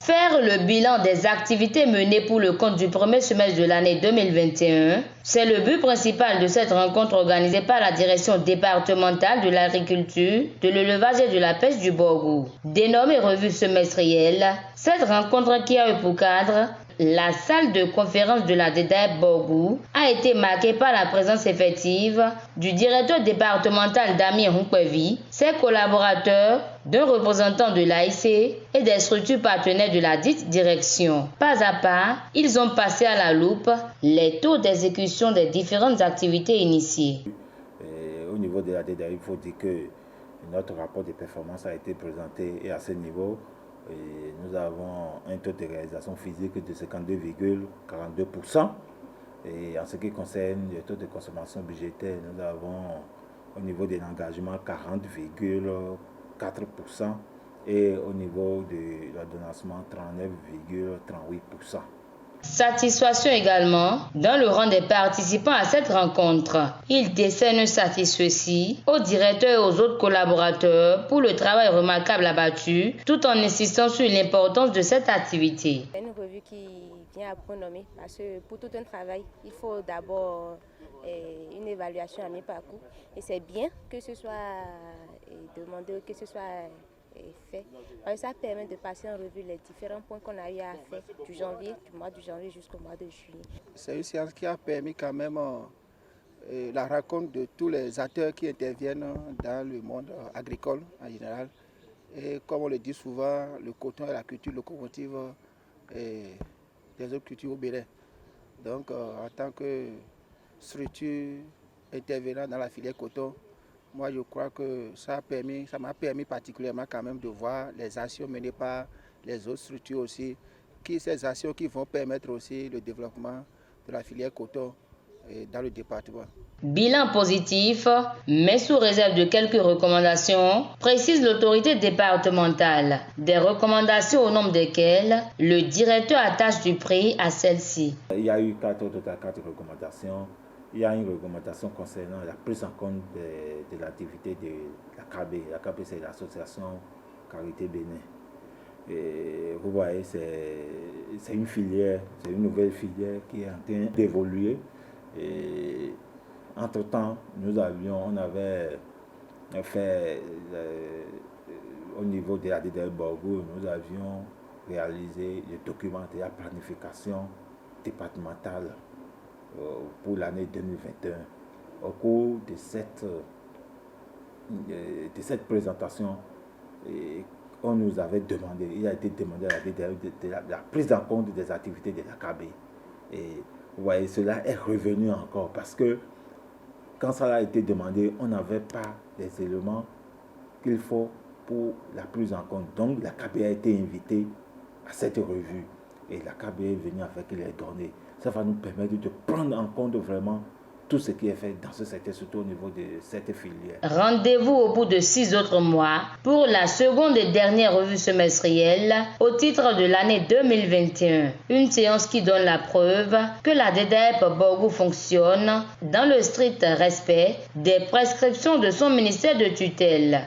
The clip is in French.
Faire le bilan des activités menées pour le compte du premier semestre de l'année 2021, c'est le but principal de cette rencontre organisée par la direction départementale de l'agriculture, de l'élevage et de la pêche du Borgou. Dénommée revue semestrielle, cette rencontre qui a eu pour cadre la salle de conférence de la DEDAEP Borgou a été marquée par la présence effective du directeur départemental Damien Hunkwevi, ses collaborateurs, d'un représentant de l'AIC et des structures partenaires de la dite direction. Pas à pas, ils ont passé à la loupe les taux d'exécution des différentes activités initiées. Au niveau de la DEDAEP, il faut dire que notre rapport de performance a été présenté et à ce niveau, nous avons un taux de réalisation physique de 52,42%. Et en ce qui concerne le taux de consommation budgétaire, nous avons au niveau de l'engagement 40,4% et au niveau de l'ordonnancement 39,38%. Satisfaction également dans le rang des participants à cette rencontre. Ils décernent satisfecit aux directeurs et aux autres collaborateurs pour le travail remarquable abattu, tout en insistant sur l'importance de cette activité. C'est une revue qui vient à point nommé parce que pour tout un travail, il faut d'abord une évaluation à mi-parcours. Et c'est bien que ce soit demandé, que ce soit fait. Alors ça permet de passer en revue les différents points qu'on a eu à faire du mois de janvier jusqu'au mois de juillet. C'est une séance qui a permis quand même la rencontre de tous les acteurs qui interviennent dans le monde agricole en général. Et comme on le dit souvent, le coton est la culture locomotive des autres cultures au Bénin. Donc en tant que structure intervenant dans la filière coton, moi, je crois que ça m'a permis particulièrement quand même de voir les actions menées par les autres structures aussi, ces actions qui vont permettre aussi le développement de la filière coton dans le département. Bilan positif, mais sous réserve de quelques recommandations, précise l'autorité départementale. Des recommandations au nombre desquelles le directeur attache du prix à celles-ci. Il y a eu quatre recommandations. Il y a une recommandation concernant la prise en compte de l'activité de la KB. La KB, c'est l'association Carité Bénin. Et vous voyez, c'est une filière, c'est une nouvelle filière qui est en train d'évoluer. Et entre-temps, on avait fait, au niveau de la DEDAEP Borgou, nous avions réalisé le document de la planification départementale pour l'année 2021. Au cours de cette présentation, on nous avait demandé, il a été demandé à la prise en compte des activités de la KB. Et vous voyez, cela est revenu encore parce que quand ça a été demandé, on n'avait pas les éléments qu'il faut pour la prise en compte. Donc la KB a été invitée à cette revue et la KB est venue avec les données. Ça va nous permettre de prendre en compte vraiment tout ce qui est fait dans ce secteur, surtout au niveau de cette filière. Rendez-vous au bout de 6 autres mois pour la seconde et dernière revue semestrielle au titre de l'année 2021. Une séance qui donne la preuve que la DEDAEP Borgou fonctionne dans le strict respect des prescriptions de son ministère de tutelle.